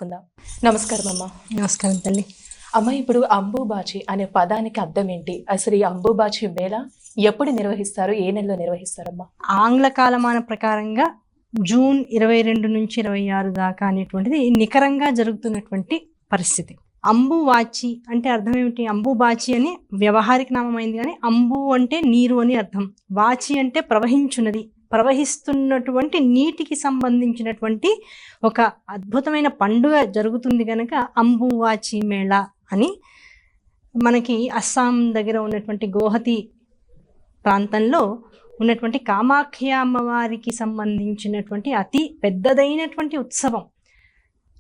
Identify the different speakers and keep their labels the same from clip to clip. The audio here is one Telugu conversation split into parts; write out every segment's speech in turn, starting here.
Speaker 1: కుందాం. నమస్కారం అమ్మ.
Speaker 2: నమస్కారం తల్లి.
Speaker 1: అమ్మ, ఇప్పుడు అంబుబాచి అనే పదానికి అర్థం ఏంటి? అసలు ఈ అంబుబాచి మేళ ఎప్పుడు నిర్వహిస్తారు? ఏ నెలలో నిర్వహిస్తారమ్మా?
Speaker 2: ఆంగ్ల కాలమాన ప్రకారంగా జూన్ 22 నుంచి 26 దాకా అనేటువంటిది నికరంగా జరుగుతున్నటువంటి పరిస్థితి. అంబువాచి అంటే అర్థం ఏమిటి? అంబుబాచి అని వ్యవహారిక నామం అయింది, కానీ అంబు అంటే నీరు అని అర్థం, వాచి అంటే ప్రవహించున్నది, ప్రవహిస్తున్నటువంటి నీటికి సంబంధించినటువంటి ఒక అద్భుతమైన పండుగ జరుగుతుంది కనుక అంబువాచి మేళ అని. మనకి అస్సాం దగ్గర ఉన్నటువంటి గోహతి ప్రాంతంలో ఉన్నటువంటి కామాఖ్య అమ్మవారికి సంబంధించినటువంటి అతి పెద్దదైనటువంటి ఉత్సవం,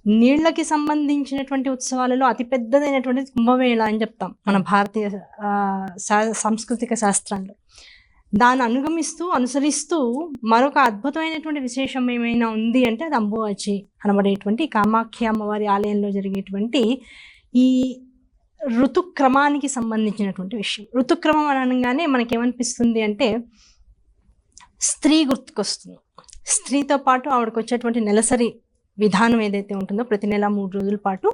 Speaker 2: నీళ్లకి సంబంధించినటువంటి ఉత్సవాలలో అతి పెద్దదైనటువంటి కుంభమేళ అని చెప్తాం మన భారతీయ సాంస్కృతిక శాస్త్రంలో. దాన్ని అనుసరిస్తూ మరొక అద్భుతమైనటువంటి విశేషం ఏమైనా ఉంది అంటే అది అంబువాచి అనబడేటువంటి కామాఖ్య అమ్మవారి ఆలయంలో జరిగేటువంటి ఈ ఋతుక్రమానికి సంబంధించినటువంటి విషయం. ఋతుక్రమం అనగానే మనకేమనిపిస్తుంది అంటే స్త్రీ గుర్తుకొస్తుంది. స్త్రీతో పాటు ఆవిడకు వచ్చేటువంటి నెలసరి విధానం ఏదైతే ఉంటుందో ప్రతి నెల 3 రోజుల పాటు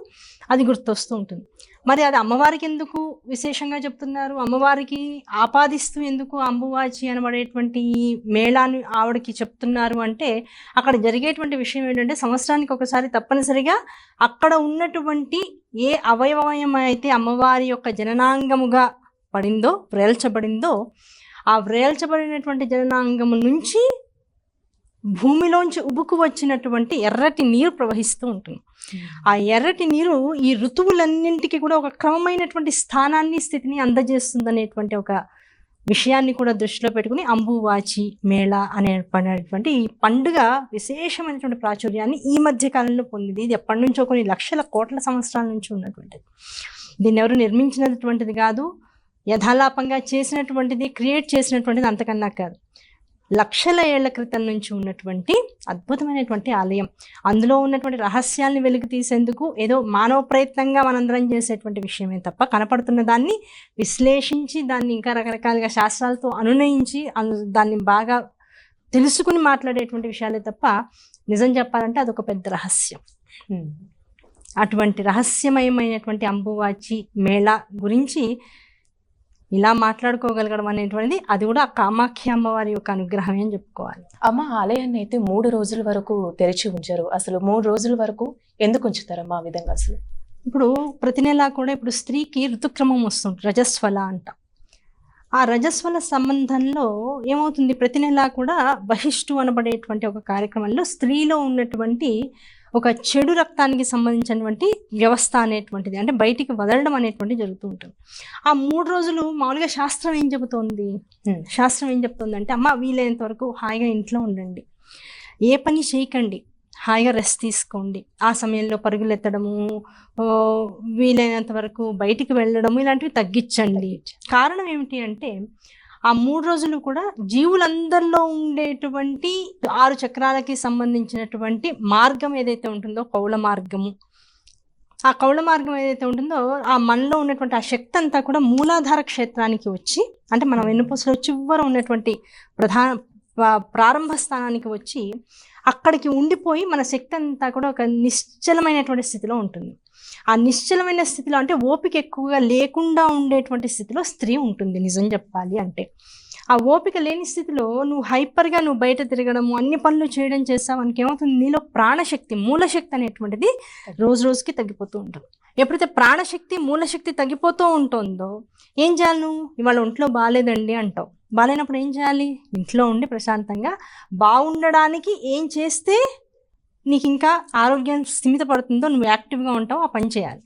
Speaker 2: అది గుర్తొస్తూ ఉంటుంది. మరి అది అమ్మవారికి ఎందుకు విశేషంగా చెప్తున్నారు? అమ్మవారికి ఆపాదిస్తూ ఎందుకు అంబువాచి అనబడేటువంటి మేళాన్ని ఆవిడకి చెప్తున్నారు అంటే అక్కడ జరిగేటువంటి విషయం ఏంటంటే సంవత్సరానికి ఒకసారి తప్పనిసరిగా అక్కడ ఉన్నటువంటి ఏ అవయవయం అయితే అమ్మవారి యొక్క జననాంగముగా పడిందో, వ్రేల్చబడిందో, ఆ వ్రేల్చబడినటువంటి జననాంగము నుంచి భూమిలోంచి ఉబుకు వచ్చినటువంటి ఎర్రటి నీరు ప్రవహిస్తూ ఉంటుంది. ఆ ఎర్రటి నీరు ఈ ఋతువులన్నింటికి కూడా ఒక క్రమమైనటువంటి స్థానాన్ని, స్థితిని అందజేస్తుందనేటువంటి ఒక విషయాన్ని కూడా దృష్టిలో పెట్టుకుని అంబువాచి మేళ అనేటువంటి ఈ పండుగ విశేషమైనటువంటి ప్రాచుర్యాన్ని ఈ మధ్య కాలంలో పొందింది. ఇది ఎప్పటి నుంచో కొన్ని లక్షల కోట్ల సంవత్సరాల నుంచి ఉన్నటువంటిది. దీన్ని ఎవరు నిర్మించినటువంటిది కాదు, యథాలాపంగా చేసినటువంటిది, క్రియేట్ చేసినటువంటిది అంతకన్నా కాదు. లక్షల ఏళ్ల క్రితం నుంచి ఉన్నటువంటి అద్భుతమైనటువంటి ఆలయం. అందులో ఉన్నటువంటి రహస్యాల్ని వెలుగు తీసేందుకు ఏదో మానవ ప్రయత్నంగా మనందరం చేసేటువంటి విషయమే తప్ప, కనపడుతున్న దాన్ని విశ్లేషించి దాన్ని ఇంకా రకరకాలుగా శాస్త్రాలతో అనునయించి దాన్ని బాగా తెలుసుకుని మాట్లాడేటువంటి విషయాలే తప్ప నిజం చెప్పాలంటే అదొక పెద్ద రహస్యం. అటువంటి రహస్యమయమైనటువంటి అంబువాచి మేళ గురించి ఇలా మాట్లాడుకోగలగడం అనేటువంటిది అది కూడా కామాఖ్య అమ్మవారి యొక్క అనుగ్రహమే అని చెప్పుకోవాలి.
Speaker 1: అమ్మ, ఆలయాన్ని అయితే 3 రోజుల వరకు తెరిచి ఉంచారు. అసలు 3 రోజుల వరకు ఎందుకు ఉంచుతారమ్మా ఆ విధంగా? అసలు
Speaker 2: ఇప్పుడు ప్రతి నెలా కూడా ఇప్పుడు స్త్రీకి ఋతుక్రమం వస్తుంది, రజస్వల అంట. ఆ రజస్వల సంబంధంలో ఏమవుతుంది, ప్రతి నెలా కూడా బహిష్టు అనబడేటువంటి ఒక కార్యక్రమంలో స్త్రీలో ఉన్నటువంటి ఒక చెడు రక్తానికి సంబంధించినటువంటి వ్యవస్థ అనేటువంటిది అంటే బయటికి వదలడం అనేటువంటి జరుగుతూ ఉంటుంది. ఆ 3 రోజులు మామూలుగా శాస్త్రం ఏం చెబుతోంది? శాస్త్రం ఏం చెప్తుంది అంటే అమ్మ, వీలైనంత వరకు హాయిగా ఇంట్లో ఉండండి, ఏ పని చేయకండి, హాయిగా రెస్ట్ తీసుకోండి. ఆ సమయంలో పరుగులు ఎత్తడము, వీలైనంత వరకు బయటికి వెళ్ళడము ఇలాంటివి తగ్గించండి. కారణం ఏమిటి అంటే ఆ 3 రోజులు కూడా జీవులందరిలో ఉండేటువంటి 6 చక్రాలకి సంబంధించినటువంటి మార్గం ఏదైతే ఉంటుందో కౌళ మార్గము, ఆ కౌళ మార్గం ఏదైతే ఉంటుందో ఆ మనలో ఉన్నటువంటి ఆ శక్తి అంతా కూడా మూలాధార క్షేత్రానికి వచ్చి, అంటే మనం వెన్నుపూసలో చివర ఉన్నటువంటి ప్రారంభ స్థానానికి వచ్చి అక్కడికి ఉండిపోయి మన శక్తి అంతా కూడా ఒక నిశ్చలమైనటువంటి స్థితిలో ఉంటుంది. ఆ నిశ్చలమైన స్థితిలో అంటే ఓపిక ఎక్కువగా లేకుండా ఉండేటువంటి స్థితిలో స్త్రీ ఉంటుంది. నిజం చెప్పాలి అంటే ఆ ఓపిక లేని స్థితిలో నువ్వు హైపర్గా నువ్వు బయట తిరగడము, అన్ని పనులు చేయడం చేస్తావు మనకి ఏమవుతుంది, నీలో ప్రాణశక్తి, మూలశక్తి అనేటువంటిది రోజు రోజుకి తగ్గిపోతూ ఉంటుంది. ఎప్పుడైతే ప్రాణశక్తి, మూలశక్తి తగ్గిపోతూ ఉంటుందో ఏం చేయాలి? నువ్వు ఇవాళ ఒంట్లో బాగాలేదండి అంటావు. బాగాలేనప్పుడు ఏం చేయాలి? ఇంట్లో ఉండి ప్రశాంతంగా బాగుండడానికి ఏం చేస్తే నీకు ఇంకా ఆరోగ్యం స్థిమిత పడుతుందో, నువ్వు యాక్టివ్గా ఉంటావు, ఆ పని చేయాలి.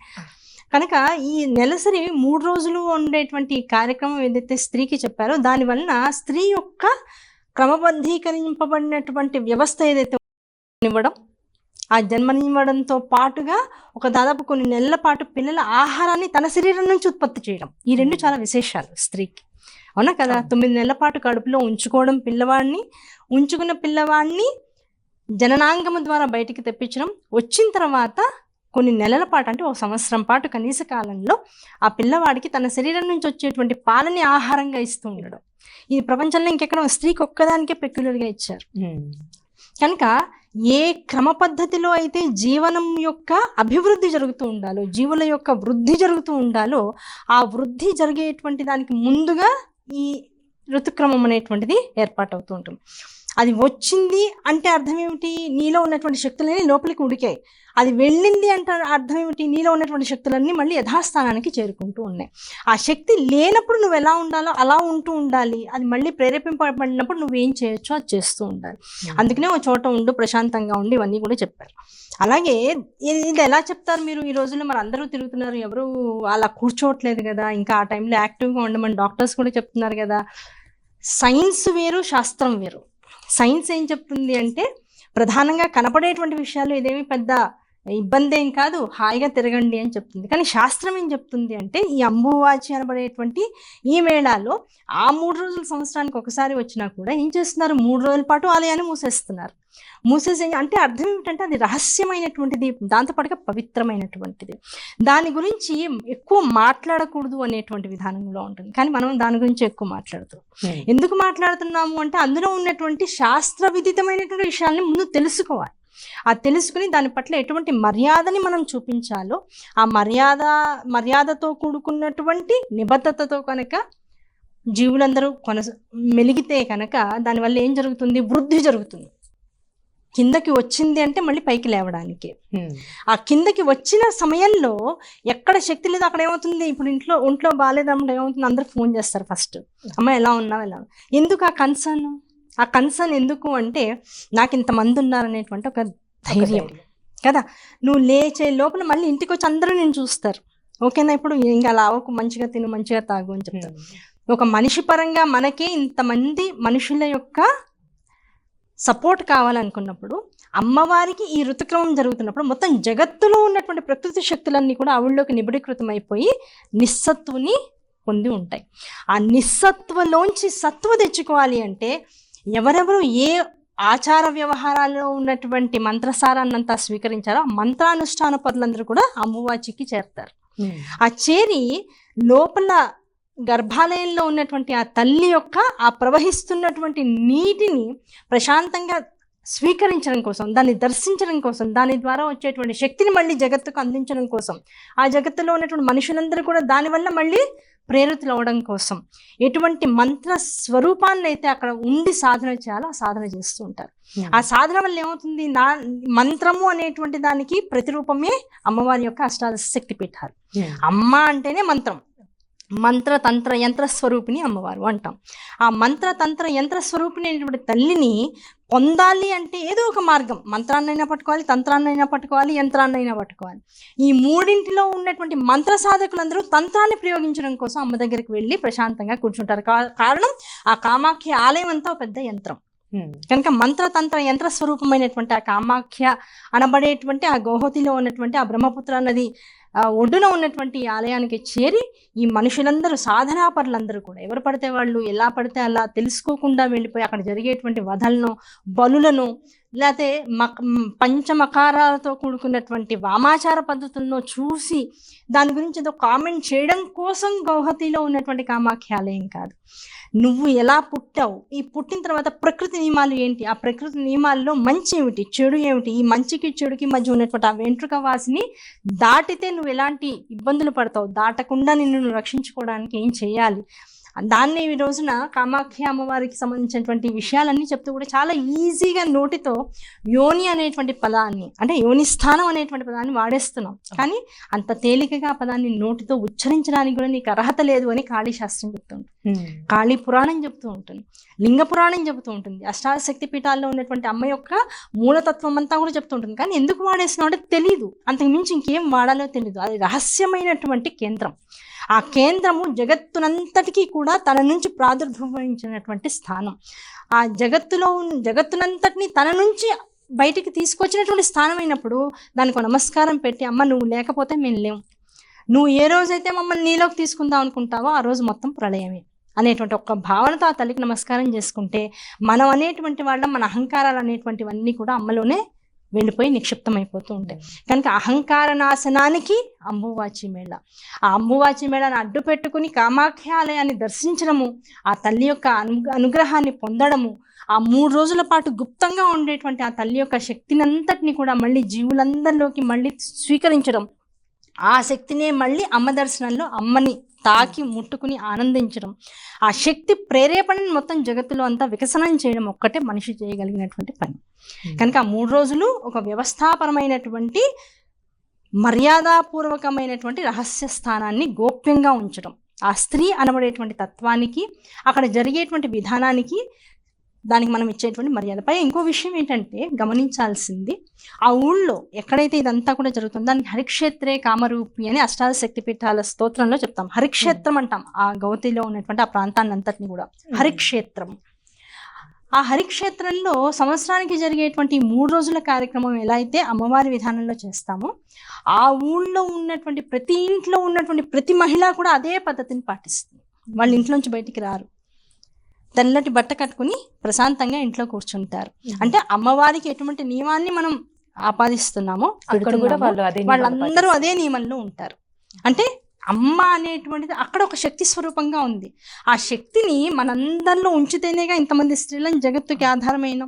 Speaker 2: కనుక ఈ నెలసరి 3 రోజులు ఉండేటువంటి కార్యక్రమం ఏదైతే స్త్రీకి చెప్పారో దానివలన స్త్రీ యొక్క క్రమబద్ధీకరింపబడినటువంటి వ్యవస్థ ఏదైతే ఇవ్వడం, ఆ జన్మనివ్వడంతో పాటుగా ఒక దాదాపు కొన్ని నెలల పాటు పిల్లల ఆహారాన్ని తన శరీరం నుంచి ఉత్పత్తి చేయడం, ఈ 2 చాలా విశేషాలు స్త్రీకి. అవునా కదా? 9 నెలల పాటు కడుపులో ఉంచుకోవడం పిల్లవాడిని, ఉంచుకున్న పిల్లవాడిని జననాంగము ద్వారా బయటికి తెప్పించడం, వచ్చిన తర్వాత కొన్ని నెలల పాటు అంటే 1 సంవత్సరం పాటు కనీస కాలంలో ఆ పిల్లవాడికి తన శరీరం నుంచి వచ్చేటువంటి పాలని ఆహారంగా ఇస్తూ ఉండడం. ఇది ప్రపంచంలో ఇంకెక్కడ స్త్రీకి ఒక్కదానికే పెక్యులర్గా ఇచ్చారు. కనుక ఏ క్రమ పద్ధతిలో అయితే జీవనం యొక్క అభివృద్ధి జరుగుతూ ఉండాలో, జీవుల యొక్క వృద్ధి జరుగుతూ ఉండాలో, ఆ వృద్ధి జరిగేటువంటి దానికి ముందుగా ఈ ఋతుక్రమం అనేటువంటిది ఏర్పాటవుతూ ఉంటుంది. అది వచ్చింది అంటే అర్థం ఏమిటి? నీలో ఉన్నటువంటి శక్తులన్నీ లోపలికి ఉడికాయి. అది వెళ్ళింది అంటే అర్థం ఏమిటి? నీలో ఉన్నటువంటి శక్తులన్నీ మళ్ళీ యథాస్థానానికి చేరుకుంటూ ఉన్నాయి. ఆ శక్తి లేనప్పుడు నువ్వు ఎలా ఉండాలో అలా ఉంటూ ఉండాలి. అది మళ్ళీ ప్రేరేపింపబడినప్పుడు నువ్వేం చేయొచ్చో అది చేస్తూ ఉండాలి. అందుకనే ఒక చోట ఉండు, ప్రశాంతంగా ఉండి, ఇవన్నీ కూడా చెప్పారు. అలాగే ఇది ఎలా చెప్తారు మీరు? ఈ రోజుల్లో మరి అందరూ తిరుగుతున్నారు, ఎవరు అలా కూర్చోవట్లేదు కదా. ఇంకా ఆ టైంలో యాక్టివ్గా ఉండమని డాక్టర్స్ కూడా చెప్తున్నారు కదా. సైన్స్ వేరు, శాస్త్రం వేరు. సైన్స్ ఏం చెప్తుంది అంటే ప్రధానంగా కనపడేటువంటి విషయాలు ఇదేమి పెద్ద ఇబ్బంది ఏం కాదు, హాయిగా తిరగండి అని చెప్తుంది. కానీ శాస్త్రం ఏం చెప్తుంది అంటే ఈ అంబువాచి అనబడేటువంటి ఈ మేళాలో ఆ 3 రోజులు సంవత్సరానికి ఒకసారి వచ్చినా కూడా ఏం చేస్తున్నారు? 3 రోజుల పాటు ఆలయాన్ని మూసేస్తున్నారు. మూసేసే అంటే అర్థం ఏమిటంటే అది రహస్యమైనటువంటిది, దాంతోపాటుగా పవిత్రమైనటువంటిది. దాని గురించి ఎక్కువ మాట్లాడకూడదు అనేటువంటి విధానంలో ఉంటుంది. కానీ మనం దాని గురించి ఎక్కువ మాట్లాడుతాం. ఎందుకు మాట్లాడుతున్నాము అంటే అందులో ఉన్నటువంటి శాస్త్ర విదితమైనటువంటి విషయాల్ని ముందు తెలుసుకోవాలి. ఆ తెలుసుకుని దాని పట్ల ఎటువంటి మర్యాదని మనం చూపించాలో ఆ మర్యాదతో కూడుకున్నటువంటి నిబద్ధతతో కనుక జీవులందరూ మెలిగితే కనుక దానివల్ల ఏం జరుగుతుంది? వృద్ధి జరుగుతుంది. కిందకి వచ్చింది అంటే మళ్ళీ పైకి లేవడానికి. ఆ కిందకి వచ్చిన సమయంలో ఎక్కడ శక్తి లేదు అక్కడ ఏమవుతుంది? ఇప్పుడు ఒంట్లో బాగాలేదన్నప్పుడు ఏమవుతుంది? అందరూ ఫోన్ చేస్తారు ఫస్ట్, అమ్మ ఎలా ఉన్నావు, ఎలా ఉన్నావు. ఎందుకు ఆ కన్సర్న్ ఎందుకు అంటే నాకు ఇంతమంది ఉన్నారనేటువంటి ఒక ధైర్యం కదా. నువ్వు లేచే లోపల మళ్ళీ ఇంటికి వచ్చి అందరూ నేను చూస్తారు. ఓకేనా? ఇప్పుడు ఇంకా అలా అవ్వకు, మంచిగా తిను, మంచిగా తాగు అని చెప్తారు. ఒక మనిషి పరంగా మనకే ఇంతమంది మనుషుల యొక్క సపోర్ట్ కావాలనుకున్నప్పుడు, అమ్మవారికి ఈ ఋతుక్రమం జరుగుతున్నప్పుడు మొత్తం జగత్తులో ఉన్నటువంటి ప్రకృతి శక్తులన్నీ కూడా ఆవిడలోకి నిబిడీకృతం అయిపోయి నిస్సత్తుని పొంది ఉంటాయి. ఆ నిస్సత్వలోంచి సత్వ తెచ్చుకోవాలి అంటే ఎవరెవరు ఏ ఆచార వ్యవహారాల్లో ఉన్నటువంటి మంత్రసారాన్నంతా స్వీకరించారో ఆ మంత్రానుష్ఠాన పరులందరూ కూడా అమ్మవాచికి చేరతారు. ఆ చేరి లోపల గర్భాలయంలో ఉన్నటువంటి ఆ తల్లి యొక్క ఆ ప్రవహిస్తున్నటువంటి నీటిని ప్రశాంతంగా స్వీకరించడం కోసం, దాన్ని దర్శించడం కోసం, దాని ద్వారా వచ్చేటువంటి శక్తిని మళ్ళీ జగత్తుకు అందించడం కోసం, ఆ జగత్తులో ఉన్నటువంటి మనుషులందరూ కూడా దానివల్ల మళ్ళీ ప్రేరితులు అవడం కోసం ఎటువంటి మంత్ర స్వరూపాన్ని అయితే అక్కడ ఉండి సాధన చేయాలో ఆ సాధన చేస్తూ ఉంటారు. ఆ సాధన వల్ల ఏమవుతుంది? మంత్రము అనేటువంటి దానికి ప్రతిరూపమే అమ్మవారి యొక్క అష్టాదశ శక్తి పీఠాలు. అమ్మ అంటేనే మంత్రం, మంత్ర తంత్ర యంత్ర స్వరూపిణి అమ్మవారు అంటాం. ఆ మంత్ర తంత్ర యంత్ర స్వరూపిణి అనేటువంటి తల్లిని పొందాలి అంటే ఏదో ఒక మార్గం, మంత్రాన్నైనా పట్టుకోవాలి, తంత్రాన్నైనా పట్టుకోవాలి, యంత్రాన్నైనా పట్టుకోవాలి. ఈ మూడింటిలో ఉన్నటువంటి మంత్ర సాధకులందరూ తంత్రాన్ని ప్రయోగించడం కోసం అమ్మ దగ్గరికి వెళ్ళి ప్రశాంతంగా కూర్చుంటారు. కారణం ఆ కామాఖ్య ఆలయం అంతా పెద్ద యంత్రం కనుక మంత్ర తంత్ర యంత్ర స్వరూపమైనటువంటి ఆ కామాఖ్య అనబడేటువంటి ఆ గోహతిలో ఉన్నటువంటి ఆ బ్రహ్మపుత్ర నది ఒడ్డున ఉన్నటువంటి ఈ ఆలయానికి చేరి ఈ మనుషులందరూ, సాధనాపరులందరూ కూడా ఎవరు పడితే వాళ్ళు ఎలా పడితే అలా తెలుసుకోకుండా వెళ్ళిపోయి అక్కడ జరిగేటువంటి వధలను, బలులను, లేకపోతే పంచమకారాలతో కూడుకున్నటువంటి వామాచార పద్ధతులను చూసి దాని గురించి ఏదో కామెంట్ చేయడం కోసం గౌహతిలో ఉన్నటువంటి కామాఖ్య ఆలయం కాదు. నువ్వు ఎలా పుట్టావు, ఈ పుట్టిన తర్వాత ప్రకృతి నియమాలు ఏంటి, ఆ ప్రకృతి నియమాల్లో మంచి ఏమిటి, చెడు ఏమిటి, ఈ మంచికి చెడుకి మధ్య ఉన్నటువంటి ఆ వెంట్రుక వాసిని దాటితే నువ్వు ఎలాంటి ఇబ్బందులు పడతావు, దాటకుండా నిన్ను రక్షించుకోవడానికి ఏం చేయాలి, దాన్ని ఈ రోజున కామాఖ్య అమ్మవారికి సంబంధించినటువంటి విషయాలన్నీ చెప్తూ కూడా చాలా ఈజీగా నోటితో యోని అనేటువంటి పదాన్ని, అంటే యోని స్థానం అనేటువంటి పదాన్ని వాడేస్తున్నాం. కానీ అంత తేలికగా ఆ పదాన్ని నోటితో ఉచ్చరించడానికి కూడా నీకు అర్హత లేదు అని కాళీ శాస్త్రం చెప్తూ ఉంటుంది, కాళీ పురాణం చెప్తూ ఉంటుంది, లింగ పురాణం చెబుతూ ఉంటుంది, అష్టాశక్తి పీఠాల్లో ఉన్నటువంటి అమ్మ యొక్క మూలతత్వం అంతా కూడా చెప్తూ ఉంటుంది. కానీ ఎందుకు వాడేస్తున్నావు అంటే తెలీదు, అంతకు మించి ఇంకేం వాడాలో తెలీదు. అది రహస్యమైనటువంటి కేంద్రం. ఆ కేంద్రము జగత్తునంతటికీ కూడా తన నుంచి ప్రాదుర్భవించినటువంటి స్థానం. ఆ జగత్తునంతటిని తన నుంచి బయటికి తీసుకొచ్చినటువంటి స్థానం అయినప్పుడు దానికి నమస్కారం పెట్టి, అమ్మ నువ్వు లేకపోతే మేము లేవు, నువ్వు ఏ రోజైతే మమ్మల్ని నీలోకి తీసుకుందాం అనుకుంటావో ఆ రోజు మొత్తం ప్రళయమే అనేటువంటి ఒక భావనతో ఆ తల్లికి నమస్కారం చేసుకుంటే మనం అనేటువంటి వాళ్ళం, మన అహంకారాలు అనేటువంటివన్నీ కూడా అమ్మలోనే వెళ్ళిపోయి నిక్షిప్తమైపోతూ ఉంటాయి. కనుక అహంకార నాశనానికి అంబువాచి మేళ, ఆ అంబువాచి మేళను అడ్డు పెట్టుకుని కామాఖ్య ఆలయాన్ని దర్శించడము, ఆ తల్లి యొక్క అనుగ్రహాన్ని పొందడము, ఆ 3 రోజుల పాటు గుప్తంగా ఉండేటువంటి ఆ తల్లి యొక్క శక్తిని అంతటిని కూడా మళ్ళీ జీవులందరిలోకి మళ్ళీ స్వీకరించడం, ఆ శక్తినే మళ్ళీ అమ్మ దర్శనంలో అమ్మని తాకి ముట్టుకుని ఆనందించడం, ఆ శక్తి ప్రేరేపణని మొత్తం జగత్తులో అంతా వికసనం చేయడం ఒక్కటే మనిషి చేయగలిగినటువంటి పని. కనుక ఆ 3 రోజులు ఒక వ్యవస్థాపరమైనటువంటి మర్యాదపూర్వకమైనటువంటి రహస్య స్థానాన్ని గోప్యంగా ఉంచడం, ఆ స్త్రీ అనబడేటువంటి తత్వానికి, అక్కడ జరిగేటువంటి విధానానికి, దానికి మనం ఇచ్చేటువంటి మర్యాద. పై ఇంకో విషయం ఏంటంటే గమనించాల్సింది, ఆ ఊళ్ళో ఎక్కడైతే ఇదంతా కూడా జరుగుతుందో దానికి హరిక్షేత్రే కామరూపి అని అష్టాదశ శక్తిపీఠాల స్తోత్రంలో చెప్తాం. హరిక్షేత్రం అంటాం ఆ గౌతిలో ఉన్నటువంటి ఆ ప్రాంతాన్ని అంతటిని కూడా హరిక్షేత్రం. ఆ హరిక్షేత్రంలో సంవత్సరానికి జరిగేటువంటి 3 రోజుల కార్యక్రమం ఎలా అయితే అమ్మవారి విధానంలో చేస్తామో, ఆ ఊళ్ళో ఉన్నటువంటి ప్రతి ఇంట్లో ఉన్నటువంటి ప్రతి మహిళ కూడా అదే పద్ధతిని పాటిస్తుంది. వాళ్ళ ఇంట్లోంచి బయటికి రారు, తెల్లటి బట్ట కట్టుకుని ప్రశాంతంగా ఇంట్లో కూర్చుంటారు. అంటే అమ్మవారికి ఎటువంటి నియమాన్ని మనం ఆపాదిస్తున్నామో వాళ్ళందరూ అదే నియమంలో ఉంటారు. అంటే అమ్మ అనేటువంటిది అక్కడ ఒక శక్తి స్వరూపంగా ఉంది. ఆ శక్తిని మనందరిలో ఉంచితేనేగా ఇంతమంది స్త్రీలను జగత్తుకి ఆధారమైన.